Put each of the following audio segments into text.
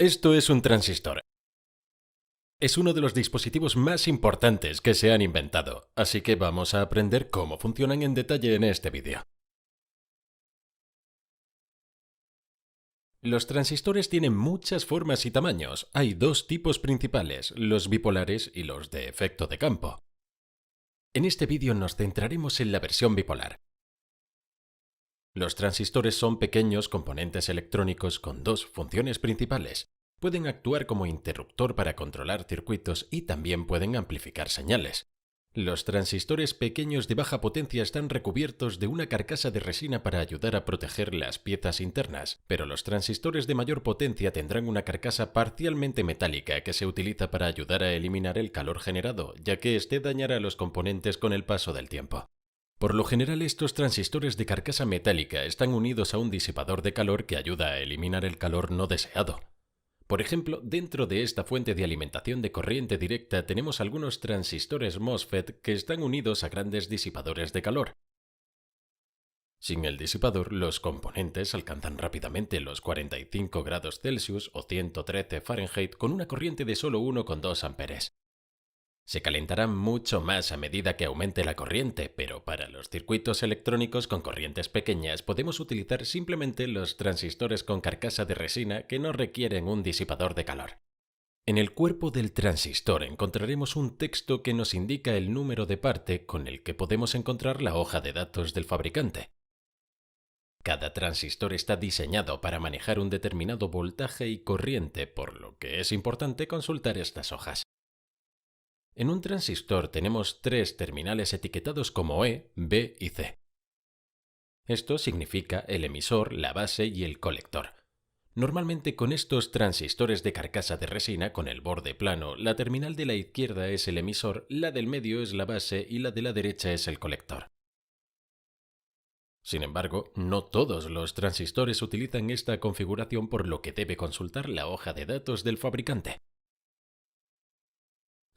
Esto es un transistor. Es uno de los dispositivos más importantes que se han inventado, así que vamos a aprender cómo funcionan en detalle en este vídeo. Los transistores tienen muchas formas y tamaños. Hay dos tipos principales, los bipolares y los de efecto de campo. En este vídeo nos centraremos en la versión bipolar. Los transistores son pequeños componentes electrónicos con dos funciones principales. Pueden actuar como interruptor para controlar circuitos y también pueden amplificar señales. Los transistores pequeños de baja potencia están recubiertos de una carcasa de resina para ayudar a proteger las piezas internas, pero los transistores de mayor potencia tendrán una carcasa parcialmente metálica que se utiliza para ayudar a eliminar el calor generado, ya que éste dañará los componentes con el paso del tiempo. Por lo general, estos transistores de carcasa metálica están unidos a un disipador de calor que ayuda a eliminar el calor no deseado. Por ejemplo, dentro de esta fuente de alimentación de corriente directa tenemos algunos transistores MOSFET que están unidos a grandes disipadores de calor. Sin el disipador, los componentes alcanzan rápidamente los 45 grados Celsius o 113 Fahrenheit con una corriente de solo 1,2 amperes. Se calentarán mucho más a medida que aumente la corriente, pero para los circuitos electrónicos con corrientes pequeñas podemos utilizar simplemente los transistores con carcasa de resina que no requieren un disipador de calor. En el cuerpo del transistor encontraremos un texto que nos indica el número de parte con el que podemos encontrar la hoja de datos del fabricante. Cada transistor está diseñado para manejar un determinado voltaje y corriente, por lo que es importante consultar estas hojas. En un transistor tenemos tres terminales etiquetados como E, B y C. Esto significa el emisor, la base y el colector. Normalmente con estos transistores de carcasa de resina con el borde plano, la terminal de la izquierda es el emisor, la del medio es la base y la de la derecha es el colector. Sin embargo, no todos los transistores utilizan esta configuración, por lo que debe consultar la hoja de datos del fabricante.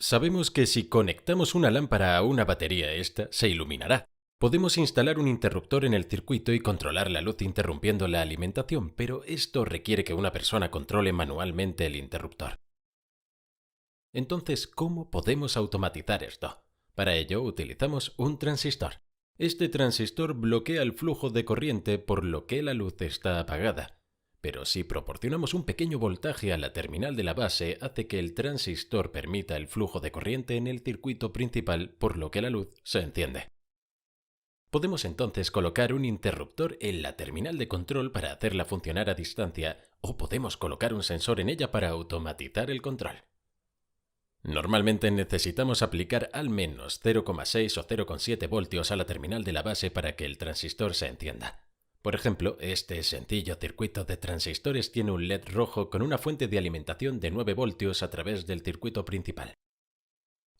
Sabemos que si conectamos una lámpara a una batería, esta se iluminará. Podemos instalar un interruptor en el circuito y controlar la luz interrumpiendo la alimentación, pero esto requiere que una persona controle manualmente el interruptor. Entonces, ¿cómo podemos automatizar esto? Para ello utilizamos un transistor. Este transistor bloquea el flujo de corriente por lo que la luz está apagada. Pero si proporcionamos un pequeño voltaje a la terminal de la base, hace que el transistor permita el flujo de corriente en el circuito principal, por lo que la luz se enciende. Podemos entonces colocar un interruptor en la terminal de control para hacerla funcionar a distancia, o podemos colocar un sensor en ella para automatizar el control. Normalmente necesitamos aplicar al menos 0,6 o 0,7 voltios a la terminal de la base para que el transistor se encienda. Por ejemplo, este sencillo circuito de transistores tiene un LED rojo con una fuente de alimentación de 9 voltios a través del circuito principal.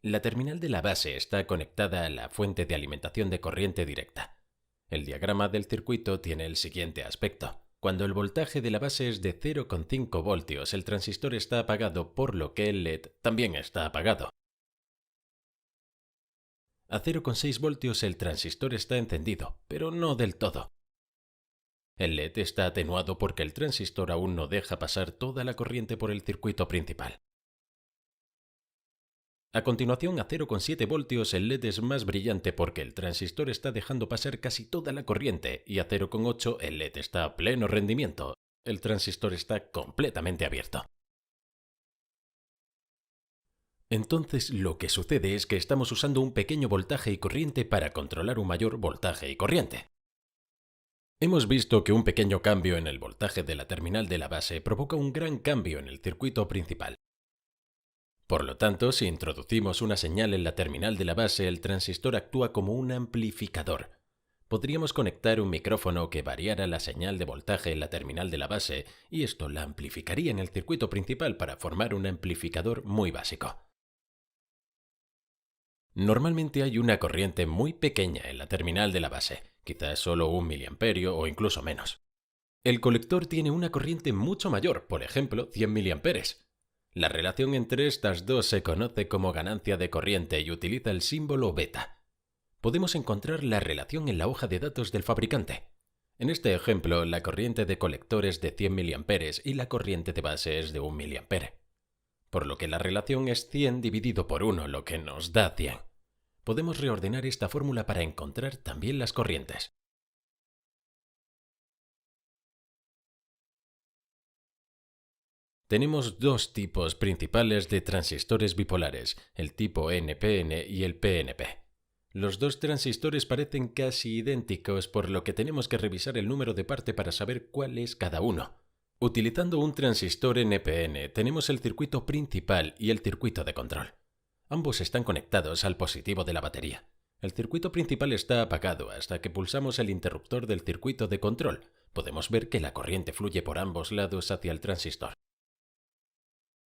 La terminal de la base está conectada a la fuente de alimentación de corriente directa. El diagrama del circuito tiene el siguiente aspecto. Cuando el voltaje de la base es de 0,5 voltios, el transistor está apagado, por lo que el LED también está apagado. A 0,6 voltios el transistor está encendido, pero no del todo. El LED está atenuado porque el transistor aún no deja pasar toda la corriente por el circuito principal. A continuación, a 0,7 voltios el LED es más brillante porque el transistor está dejando pasar casi toda la corriente, y a 0,8 el LED está a pleno rendimiento. El transistor está completamente abierto. Entonces, lo que sucede es que estamos usando un pequeño voltaje y corriente para controlar un mayor voltaje y corriente. Hemos visto que un pequeño cambio en el voltaje de la terminal de la base provoca un gran cambio en el circuito principal. Por lo tanto, si introducimos una señal en la terminal de la base, el transistor actúa como un amplificador. Podríamos conectar un micrófono que variara la señal de voltaje en la terminal de la base, y esto la amplificaría en el circuito principal para formar un amplificador muy básico. Normalmente hay una corriente muy pequeña en la terminal de la base, quizás solo 1 miliamperio o incluso menos. El colector tiene una corriente mucho mayor, por ejemplo 100 miliamperes. La relación entre estas dos se conoce como ganancia de corriente y utiliza el símbolo beta. Podemos encontrar la relación en la hoja de datos del fabricante. En este ejemplo, la corriente de colector es de 100 mA y la corriente de base es de 1 mA, por lo que la relación es 100 dividido por 1, lo que nos da 100. Podemos reordenar esta fórmula para encontrar también las corrientes. Tenemos dos tipos principales de transistores bipolares, el tipo NPN y el PNP. Los dos transistores parecen casi idénticos, por lo que tenemos que revisar el número de parte para saber cuál es cada uno. Utilizando un transistor NPN, tenemos el circuito principal y el circuito de control. Ambos están conectados al positivo de la batería. El circuito principal está apagado hasta que pulsamos el interruptor del circuito de control. Podemos ver que la corriente fluye por ambos lados hacia el transistor.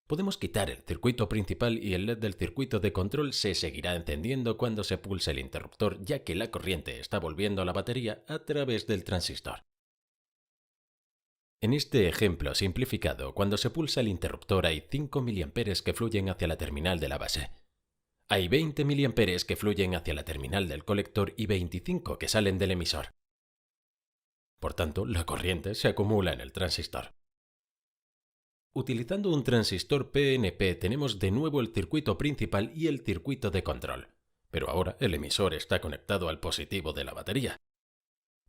Podemos quitar el circuito principal y el LED del circuito de control se seguirá encendiendo cuando se pulse el interruptor, ya que la corriente está volviendo a la batería a través del transistor. En este ejemplo simplificado, cuando se pulsa el interruptor hay 5 mA que fluyen hacia la terminal de la base. Hay 20 mA que fluyen hacia la terminal del colector y 25 que salen del emisor. Por tanto, la corriente se acumula en el transistor. Utilizando un transistor PNP tenemos de nuevo el circuito principal y el circuito de control, pero ahora el emisor está conectado al positivo de la batería.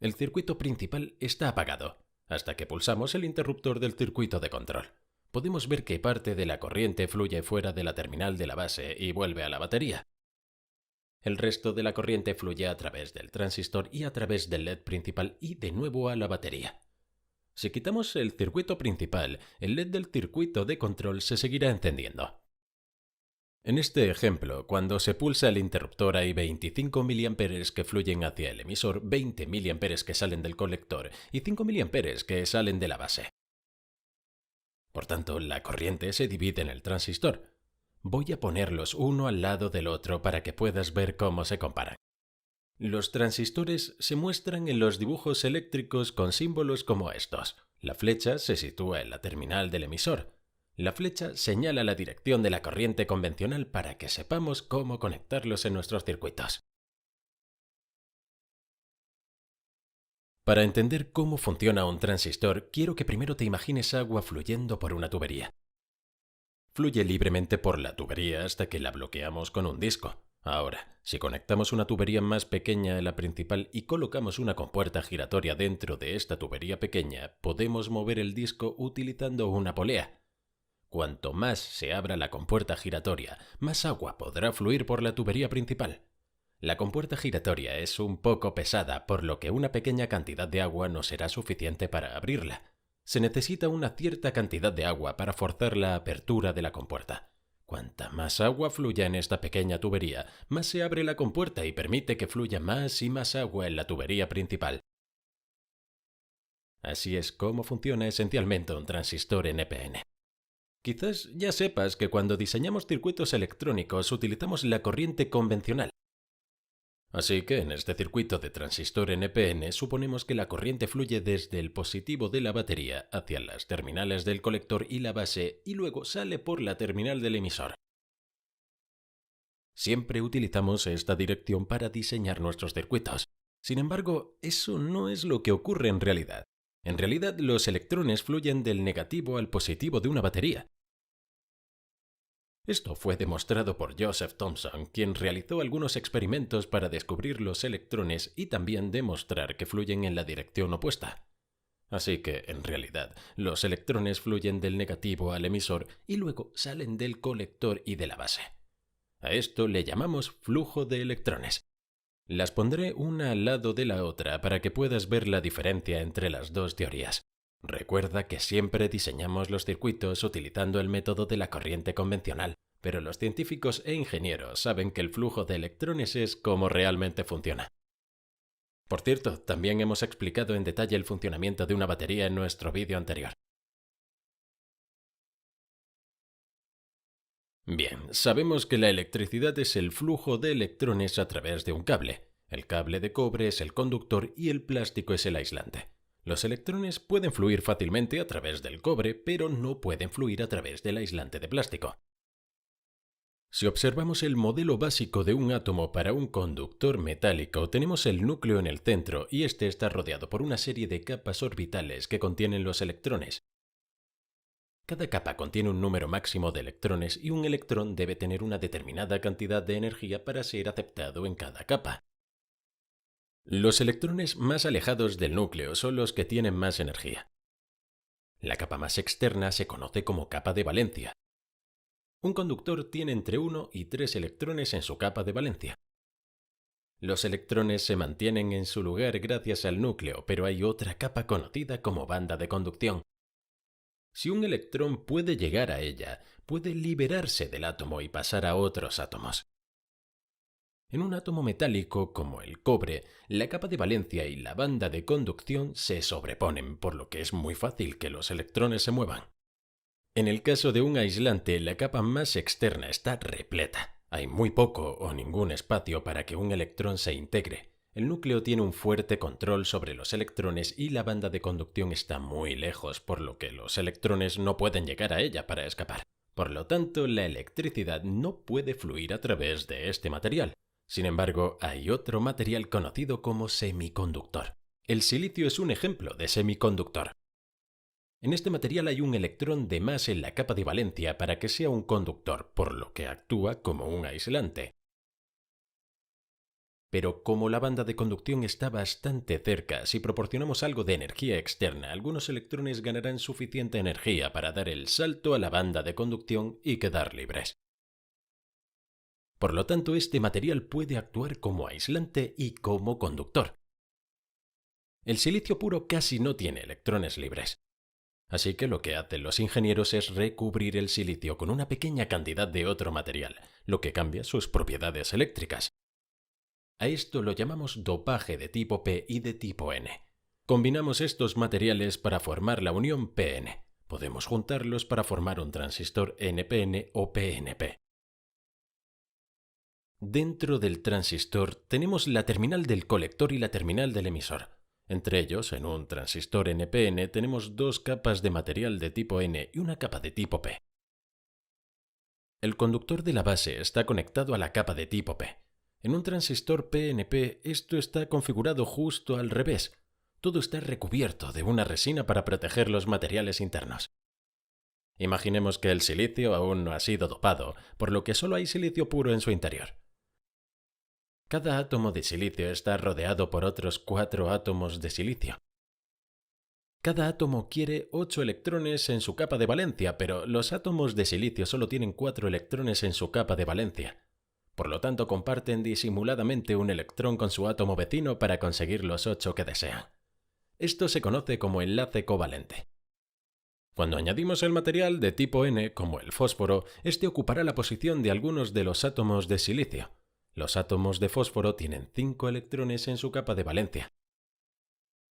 El circuito principal está apagado, hasta que pulsamos el interruptor del circuito de control. Podemos ver que parte de la corriente fluye fuera de la terminal de la base y vuelve a la batería. El resto de la corriente fluye a través del transistor y a través del LED principal y de nuevo a la batería. Si quitamos el circuito principal, el LED del circuito de control se seguirá encendiendo. En este ejemplo, cuando se pulsa el interruptor hay 25 mA que fluyen hacia el emisor, 20 mA que salen del colector y 5 mA que salen de la base. Por tanto, la corriente se divide en el transistor. Voy a ponerlos uno al lado del otro para que puedas ver cómo se comparan. Los transistores se muestran en los dibujos eléctricos con símbolos como estos. La flecha se sitúa en la terminal del emisor. La flecha señala la dirección de la corriente convencional para que sepamos cómo conectarlos en nuestros circuitos. Para entender cómo funciona un transistor, quiero que primero te imagines agua fluyendo por una tubería. Fluye libremente por la tubería hasta que la bloqueamos con un disco. Ahora, si conectamos una tubería más pequeña a la principal y colocamos una compuerta giratoria dentro de esta tubería pequeña, podemos mover el disco utilizando una polea. Cuanto más se abra la compuerta giratoria, más agua podrá fluir por la tubería principal. La compuerta giratoria es un poco pesada, por lo que una pequeña cantidad de agua no será suficiente para abrirla. Se necesita una cierta cantidad de agua para forzar la apertura de la compuerta. Cuanta más agua fluya en esta pequeña tubería, más se abre la compuerta y permite que fluya más y más agua en la tubería principal. Así es como funciona esencialmente un transistor NPN. Quizás ya sepas que cuando diseñamos circuitos electrónicos utilizamos la corriente convencional. Así que en este circuito de transistor NPN suponemos que la corriente fluye desde el positivo de la batería hacia las terminales del colector y la base y luego sale por la terminal del emisor. Siempre utilizamos esta dirección para diseñar nuestros circuitos. Sin embargo, eso no es lo que ocurre en realidad. En realidad, los electrones fluyen del negativo al positivo de una batería. Esto fue demostrado por Joseph Thomson, quien realizó algunos experimentos para descubrir los electrones y también demostrar que fluyen en la dirección opuesta. Así que, en realidad, los electrones fluyen del negativo al emisor y luego salen del colector y de la base. A esto le llamamos flujo de electrones. Las pondré una al lado de la otra para que puedas ver la diferencia entre las dos teorías. Recuerda que siempre diseñamos los circuitos utilizando el método de la corriente convencional, pero los científicos e ingenieros saben que el flujo de electrones es cómo realmente funciona. Por cierto, también hemos explicado en detalle el funcionamiento de una batería en nuestro vídeo anterior. Bien, sabemos que la electricidad es el flujo de electrones a través de un cable. El cable de cobre es el conductor y el plástico es el aislante. Los electrones pueden fluir fácilmente a través del cobre, pero no pueden fluir a través del aislante de plástico. Si observamos el modelo básico de un átomo para un conductor metálico, tenemos el núcleo en el centro y este está rodeado por una serie de capas orbitales que contienen los electrones. Cada capa contiene un número máximo de electrones y un electrón debe tener una determinada cantidad de energía para ser aceptado en cada capa. Los electrones más alejados del núcleo son los que tienen más energía. La capa más externa se conoce como capa de valencia. Un conductor tiene entre 1 y 3 electrones en su capa de valencia. Los electrones se mantienen en su lugar gracias al núcleo, pero hay otra capa conocida como banda de conducción. Si un electrón puede llegar a ella, puede liberarse del átomo y pasar a otros átomos. En un átomo metálico como el cobre, la capa de valencia y la banda de conducción se sobreponen, por lo que es muy fácil que los electrones se muevan. En el caso de un aislante, la capa más externa está repleta. Hay muy poco o ningún espacio para que un electrón se integre. El núcleo tiene un fuerte control sobre los electrones y la banda de conducción está muy lejos, por lo que los electrones no pueden llegar a ella para escapar. Por lo tanto, la electricidad no puede fluir a través de este material. Sin embargo, hay otro material conocido como semiconductor. El silicio es un ejemplo de semiconductor. En este material hay un electrón de más en la capa de valencia para que sea un conductor, por lo que actúa como un aislante. Pero como la banda de conducción está bastante cerca, si proporcionamos algo de energía externa, algunos electrones ganarán suficiente energía para dar el salto a la banda de conducción y quedar libres. Por lo tanto, este material puede actuar como aislante y como conductor. El silicio puro casi no tiene electrones libres. Así que lo que hacen los ingenieros es recubrir el silicio con una pequeña cantidad de otro material, lo que cambia sus propiedades eléctricas. A esto lo llamamos dopaje de tipo P y de tipo N. Combinamos estos materiales para formar la unión PN. Podemos juntarlos para formar un transistor NPN o PNP. Dentro del transistor tenemos la terminal del colector y la terminal del emisor. Entre ellos, en un transistor NPN tenemos dos capas de material de tipo N y una capa de tipo P. El conductor de la base está conectado a la capa de tipo P. En un transistor PNP esto está configurado justo al revés. Todo está recubierto de una resina para proteger los materiales internos. Imaginemos que el silicio aún no ha sido dopado, por lo que solo hay silicio puro en su interior. Cada átomo de silicio está rodeado por otros 4 átomos de silicio. Cada átomo quiere 8 electrones en su capa de valencia, pero los átomos de silicio solo tienen 4 electrones en su capa de valencia. Por lo tanto, comparten disimuladamente un electrón con su átomo vecino para conseguir los 8 que desean. Esto se conoce como enlace covalente. Cuando añadimos el material de tipo N, como el fósforo, este ocupará la posición de algunos de los átomos de silicio. Los átomos de fósforo tienen 5 electrones en su capa de valencia.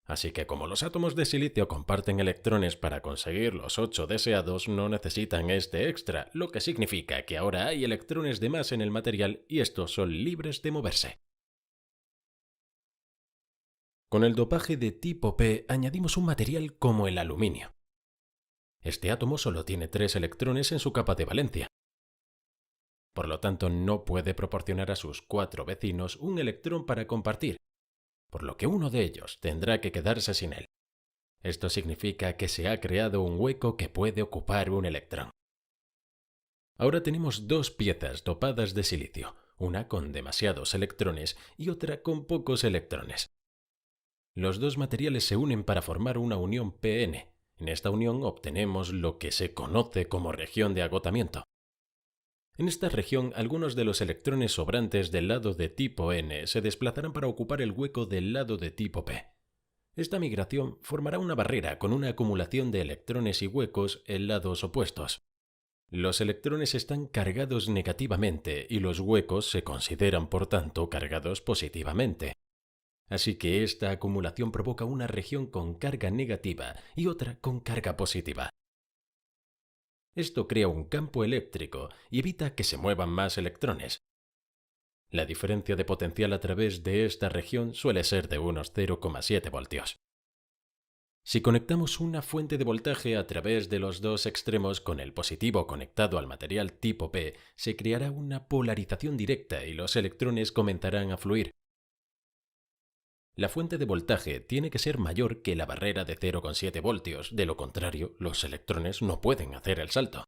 Así que como los átomos de silicio comparten electrones para conseguir los 8 deseados, no necesitan este extra, lo que significa que ahora hay electrones de más en el material y estos son libres de moverse. Con el dopaje de tipo P añadimos un material como el aluminio. Este átomo solo tiene 3 electrones en su capa de valencia. Por lo tanto, no puede proporcionar a sus 4 vecinos un electrón para compartir, por lo que uno de ellos tendrá que quedarse sin él. Esto significa que se ha creado un hueco que puede ocupar un electrón. Ahora tenemos dos piezas dopadas de silicio, una con demasiados electrones y otra con pocos electrones. Los dos materiales se unen para formar una unión PN. En esta unión obtenemos lo que se conoce como región de agotamiento. En esta región, algunos de los electrones sobrantes del lado de tipo N se desplazarán para ocupar el hueco del lado de tipo P. Esta migración formará una barrera con una acumulación de electrones y huecos en lados opuestos. Los electrones están cargados negativamente y los huecos se consideran, por tanto, cargados positivamente. Así que esta acumulación provoca una región con carga negativa y otra con carga positiva. Esto crea un campo eléctrico y evita que se muevan más electrones. La diferencia de potencial a través de esta región suele ser de unos 0,7 voltios. Si conectamos una fuente de voltaje a través de los dos extremos con el positivo conectado al material tipo P, se creará una polarización directa y los electrones comenzarán a fluir. La fuente de voltaje tiene que ser mayor que la barrera de 0,7 voltios, de lo contrario, los electrones no pueden hacer el salto.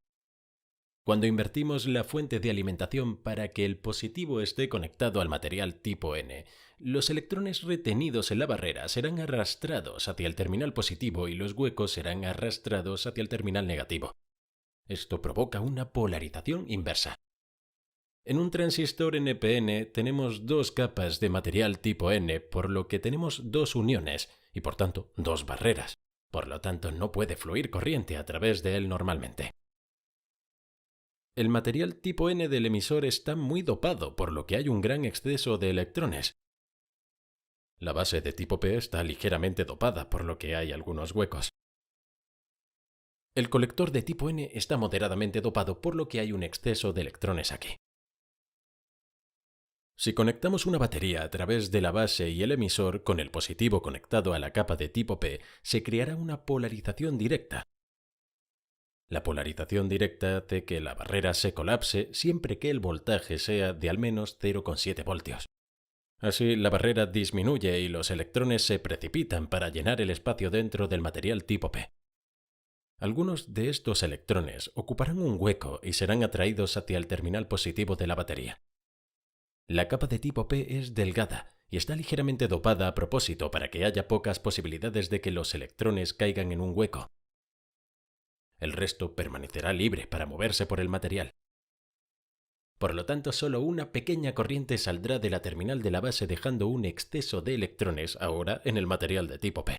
Cuando invertimos la fuente de alimentación para que el positivo esté conectado al material tipo N, los electrones retenidos en la barrera serán arrastrados hacia el terminal positivo y los huecos serán arrastrados hacia el terminal negativo. Esto provoca una polarización inversa. En un transistor NPN tenemos dos capas de material tipo N, por lo que tenemos dos uniones y por tanto dos barreras. Por lo tanto, no puede fluir corriente a través de él normalmente. El material tipo N del emisor está muy dopado, por lo que hay un gran exceso de electrones. La base de tipo P está ligeramente dopada, por lo que hay algunos huecos. El colector de tipo N está moderadamente dopado, por lo que hay un exceso de electrones aquí. Si conectamos una batería a través de la base y el emisor con el positivo conectado a la capa de tipo P, se creará una polarización directa. La polarización directa hace que la barrera se colapse siempre que el voltaje sea de al menos 0,7 voltios. Así, la barrera disminuye y los electrones se precipitan para llenar el espacio dentro del material tipo P. Algunos de estos electrones ocuparán un hueco y serán atraídos hacia el terminal positivo de la batería. La capa de tipo P es delgada y está ligeramente dopada a propósito para que haya pocas posibilidades de que los electrones caigan en un hueco. El resto permanecerá libre para moverse por el material. Por lo tanto, solo una pequeña corriente saldrá de la terminal de la base dejando un exceso de electrones ahora en el material de tipo P.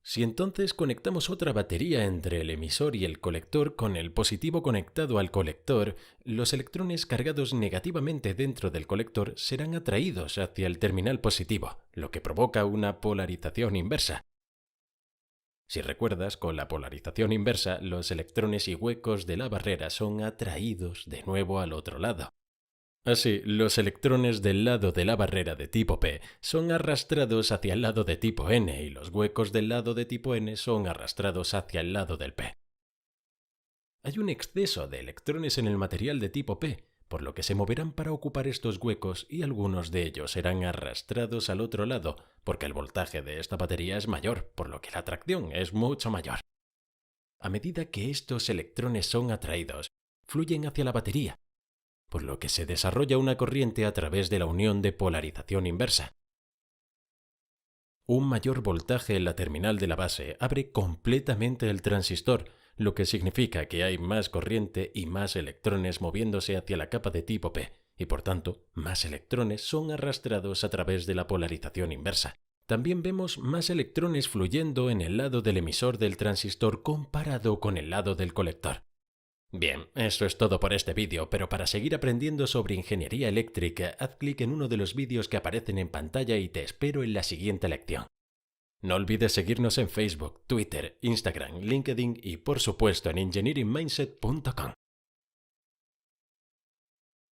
Si entonces conectamos otra batería entre el emisor y el colector con el positivo conectado al colector, los electrones cargados negativamente dentro del colector serán atraídos hacia el terminal positivo, lo que provoca una polarización inversa. Si recuerdas, con la polarización inversa, los electrones y huecos de la barrera son atraídos de nuevo al otro lado. Así, los electrones del lado de la barrera de tipo P son arrastrados hacia el lado de tipo N y los huecos del lado de tipo N son arrastrados hacia el lado del P. Hay un exceso de electrones en el material de tipo P, por lo que se moverán para ocupar estos huecos y algunos de ellos serán arrastrados al otro lado, porque el voltaje de esta batería es mayor, por lo que la atracción es mucho mayor. A medida que estos electrones son atraídos, fluyen hacia la batería, por lo que se desarrolla una corriente a través de la unión de polarización inversa. Un mayor voltaje en la terminal de la base abre completamente el transistor, lo que significa que hay más corriente y más electrones moviéndose hacia la capa de tipo P, y por tanto, más electrones son arrastrados a través de la polarización inversa. También vemos más electrones fluyendo en el lado del emisor del transistor comparado con el lado del colector. Bien, eso es todo por este vídeo, pero para seguir aprendiendo sobre ingeniería eléctrica, haz clic en uno de los vídeos que aparecen en pantalla y te espero en la siguiente lección. No olvides seguirnos en Facebook, Twitter, Instagram, LinkedIn y por supuesto en engineeringmindset.com.